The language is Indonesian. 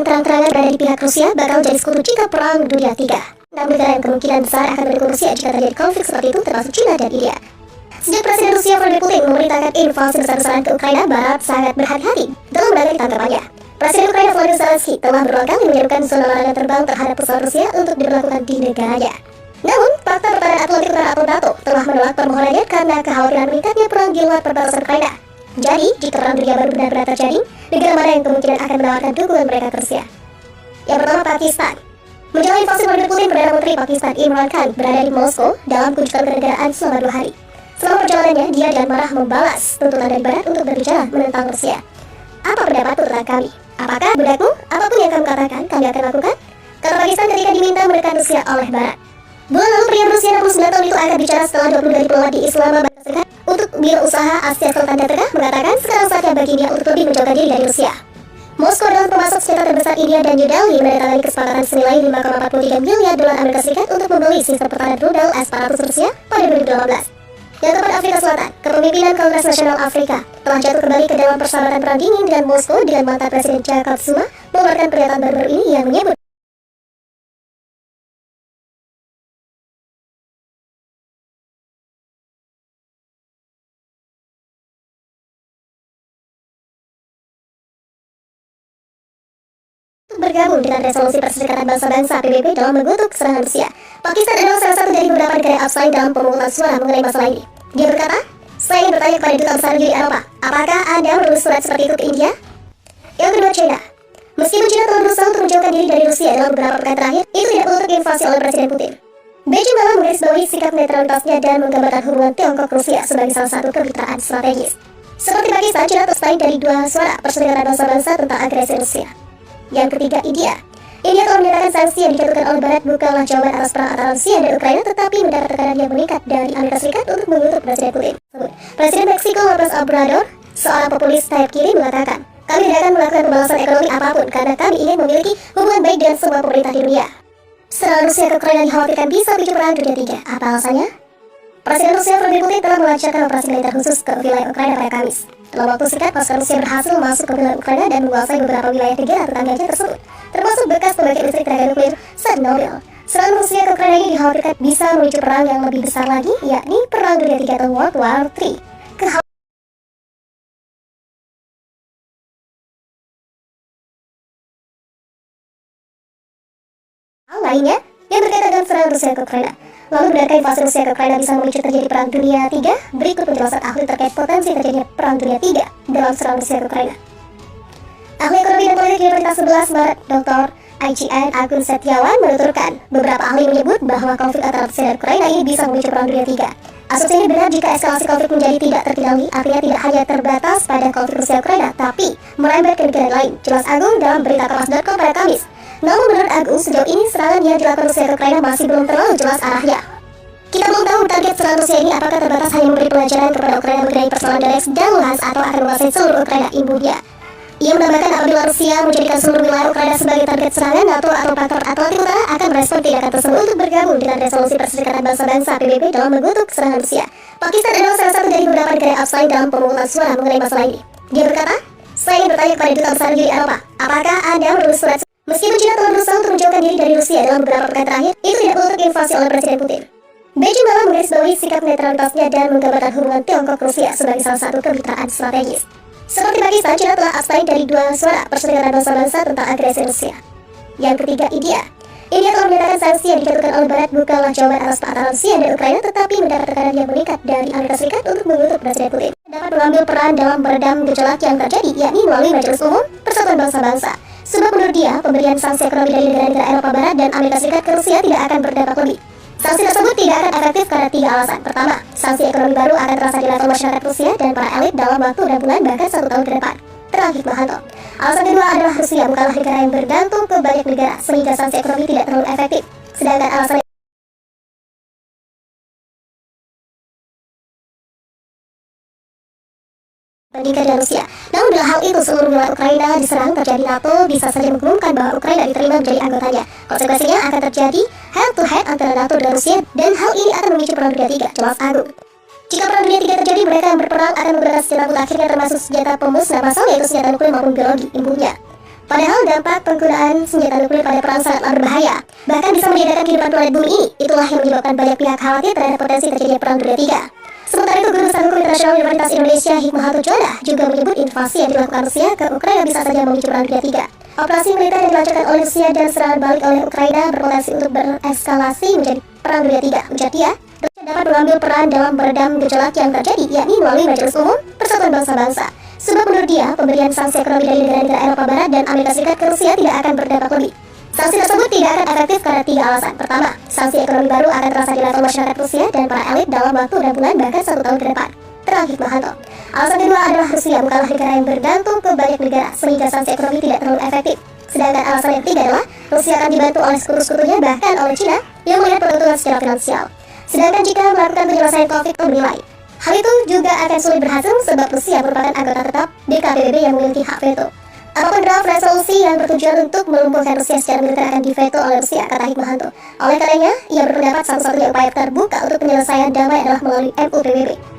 yang terang-terangan berada di pihak Rusia bakal jadi sekutu jika Perang Dunia III. 6 negara yang kemungkinan besar akan mendukung Rusia jika terjadi konflik seperti itu termasuk China dan India. Sejak Presiden Rusia Vladimir Putin memerintahkan invasi besar-besaran ke Ukraina, Barat sangat berhati-hati dalam menanggapi tanggapannya. Presiden Ukraina Volodymyr Zelensky telah berulang kali menyerukan zona larangan terbang terhadap pesawat Rusia untuk diberlakukan di negaranya. Namun, Pakta Pertahanan Atlantik Utara atau NATO telah menolak permohonannya karena kekhawatiran meningkatnya perang di luar perbatasan Ukraina. Jadi, jika perang dunia baru benar-benar terjadi, negara mana yang kemungkinan akan menawarkan dukungan mereka ke Rusia? Yang pertama, Pakistan. Menjelang invasi Vladimir Putin, Perdana Menteri Pakistan Imran Khan berada di Moskow dalam kunjungan kenegaraan selama 2 hari. Selama perjalanannya, dia dan marah membalas tuntutan dari Barat untuk berbicara menentang Rusia. Apa pendapatmu tentang kami? Apakah budakmu? Apapun yang kamu katakan, kami akan lakukan? Kata Pakistan ketika diminta menekan Rusia oleh Barat. Bulan lalu, pria berusia 69 tahun itu angkat bicara setelah 20 diplomat di Islamabad untuk Biro Usaha Asia Selatan dan Tengah mengatakan sekarang saatnya bagi India untuk lebih menjauhkan diri dari Rusia. Moskow adalah pemasok senjata terbesar India dan New Delhi menandatangani kesepakatan senilai 5,43 miliar dolar Amerika Serikat untuk membeli sistem pertahanan rudal S-400 Rusia pada 2018. Yang keempat, Afrika Selatan. Kepemimpinan Kongres Nasional Afrika telah jatuh kembali ke dalam persahabatan perang dingin dengan Moskow dengan mantan Presiden Jacob Zuma mengeluarkan pernyataan baru-baru ini yang menyebut bergabung dengan resolusi Perserikatan Bangsa-Bangsa PBB dalam mengutuk serangan Rusia. Pakistan adalah salah satu dari beberapa negara yang abstain dalam pemungutan suara mengenai masalah ini. Dia berkata, saya ingin bertanya kepada Duta Besar Uni Eropa, apakah Anda menulis surat seperti itu ke India? Yang kedua, China. Meskipun China telah berusaha untuk menjauhkan diri dari Rusia dalam beberapa pekan terakhir, itu tidak menutup invasi oleh Presiden Putin. Beijing malah menggarisbawahi sikap netralitasnya dan menggambarkan hubungan Tiongkok-Rusia sebagai salah satu kemitraan strategis. Seperti Pakistan, China abstain dari 2 suara Perserikatan Bangsa-Bangsa tentang agresi Rusia. Yang ketiga, India. India telah menyatakan sanksi yang dijatuhkan oleh Barat bukanlah jawaban atas perang antara Rusia dan Ukraina, tetapi mendapat tekanan yang meningkat dari Amerika Serikat untuk mengutuk Presiden Putin. Presiden Meksiko López Obrador, seorang populis sayap kiri, mengatakan, kami tidak akan melakukan pembalasan ekonomi apapun karena kami ingin memiliki hubungan baik dengan semua pemerintah di dunia. Serangan Rusia ke Ukraina dikhawatirkan bisa picu perang dunia 3. Apa alasannya? Presiden Rusia Vladimir Putin telah melancarkan operasi militer khusus ke wilayah Ukraina pada Kamis. Dalam waktu singkat, pasukan Rusia berhasil masuk ke wilayah Ukraina dan menguasai beberapa wilayah negara tetangganya tersebut, termasuk bekas pembangkit listrik tenaga nuklir Chernobyl. Serangan Rusia ke Ukraina ini dikhawatirkan bisa memicu perang yang lebih besar lagi, yakni Perang Dunia III atau World War III. Hal lainnya yang berkaitan dengan serangan Rusia ke Ukraina. Lalu, benarkah invasi Rusia ke Ukraina bisa memicu terjadi Perang Dunia III? Berikut penjelasan ahli terkait potensi terjadinya Perang Dunia III dalam serangan Rusia ke Ukraina. Ahli ekonomi dan politik Universitas 11 Maret, Dr. IGN Agun Setiawan menuturkan, beberapa ahli menyebut bahwa konflik antara Rusia dan Ukraina ini bisa memicu Perang Dunia III. Asumsi ini benar jika eskalasi konflik menjadi tidak terkendali, artinya tidak hanya terbatas pada konflik Rusia-Ukraina, tapi merembet ke negara lain. Jelas Agung dalam berita Kompas.com pada Kamis. Namun menurut Agung, sejauh ini serangan yang dilakukan Rusia ke Ukraina masih belum terlalu jelas arahnya. Kita belum tahu target serangan Rusia ini apakah terbatas hanya memberi pelajaran kepada Ukraina mengenai persoalan Donetsk dan Luhansk atau akan menguasai seluruh Ukraina, imbuhnya. Ia menambahkan apabila Rusia menjadikan seluruh wilayah Ukraina sebagai target serangan, NATO atau Pakta Atlantik Utara akan merespon tindakan tersebut untuk bergabung dengan resolusi Perserikatan Bangsa-Bangsa PBB dalam mengutuk serangan Rusia. Pakistan adalah salah satu dari beberapa negara yang abstain dalam pemungutan suara mengenai masalah ini. Dia berkata, saya ingin bertanya kepada Duta Besar Uni Eropa, apakah Anda menulis surat? Meskipun China telah berusaha untuk menjauhkan diri dari Rusia dalam beberapa pekan terakhir, itu tidak menutup invasi oleh Presiden Putin. Beijing malah menggarisbawahi sikap netralitasnya dan menggambarkan hubungan Tiongkok-Rusia sebagai salah satu kemitraan strategis. Seperti Pakistan, China telah abstain dari 2 suara Perserikatan Bangsa-Bangsa tentang agresi Rusia. Yang ketiga, India. India telah menyatakan sanksi yang dijatuhkan oleh Barat bukanlah jawaban atas perang Rusia dan Ukraina, tetapi mendapat tekanan yang meningkat dari Amerika Serikat untuk mengutuk Presiden Putin. Dapat mengambil peran dalam meredam gejolak yang terjadi, yakni melalui Majelis Umum Persatuan Bangsa-Bangsa. Sebab menurut dia, pemberian sanksi ekonomi dari negara-negara Eropa Barat dan Amerika Serikat ke Rusia tidak akan berdampak lebih. Sanksi tersebut tidak akan efektif karena 3 alasan. Pertama, sanksi ekonomi baru akan terasa di level masyarakat Rusia dan para elit dalam waktu dan bulan bahkan 1 tahun ke depan. Terang Hikmahanto. Alasan kedua adalah Rusia bukanlah negara yang bergantung ke banyak negara, sehingga sanksi ekonomi tidak terlalu efektif. Sedangkan alasan bandingkan dengan Rusia. Namun bila hal itu seluruh wilayah Ukraina diserang terjadi, NATO bisa saja mengumumkan bahwa Ukraina diterima menjadi anggotanya. Konsekuensinya akan terjadi head to head antara NATO dan Rusia, dan hal ini akan memicu Perang Dunia III, jelas Agung. Jika Perang Dunia III terjadi, mereka yang berperang akan menggunakan senjata akhirnya termasuk senjata pemusnah massal, yaitu senjata nuklir maupun biologi, imbuhnya. Padahal dampak penggunaan senjata nuklir pada perang sangatlah berbahaya, bahkan bisa menjadikan kehidupan planet bumi ini. Itulah yang menyebabkan banyak pihak khawatir terhadap potensi terjadinya Perang Dunia III. Sementara itu, Guru Besar Hukum Internasional Universitas Indonesia Hikmahanto Juanda juga menyebut invasi yang dilakukan Rusia ke Ukraina bisa saja memicu Perang Dunia III. Operasi militer yang dilancarkan oleh Rusia dan serangan balik oleh Ukraina berpotensi untuk bereskalasi menjadi Perang Dunia III. Ujar dia, Rusia dapat mengambil peran dalam meredam gejolak yang terjadi, yakni melalui Majelis Umum Persatuan Bangsa-Bangsa. Sebab menurut dia, pemberian sanksi ekonomi dari negara-negara Eropa Barat dan Amerika Serikat ke Rusia tidak akan berdampak lebih. Sanksi tersebut tidak akan efektif karena 3 alasan. Pertama, sanksi ekonomi baru akan terasa di level masyarakat Rusia dan para elit dalam waktu dan bulan bahkan 1 tahun ke depan. Terang Hikmahanto. Alasan kedua adalah Rusia bukanlah negara yang bergantung ke banyak negara sehingga sanksi ekonomi tidak terlalu efektif. Sedangkan alasan yang ketiga adalah Rusia akan dibantu oleh sekutu-sekutunya bahkan oleh China yang melihat peruntungan secara finansial. Sedangkan jika melakukan penyelesaian konflik menilai hal itu juga akan sulit berhasil sebab Rusia merupakan anggota tetap di PBB yang memiliki hak veto. Apapun draft resolusi yang bertujuan untuk melumpuhkan Rusia secara militer akan diveto oleh Rusia, kata Hikmahanto. Oleh karenanya, ia berpendapat satu-satunya upaya terbuka untuk penyelesaian damai adalah melalui MUPBB.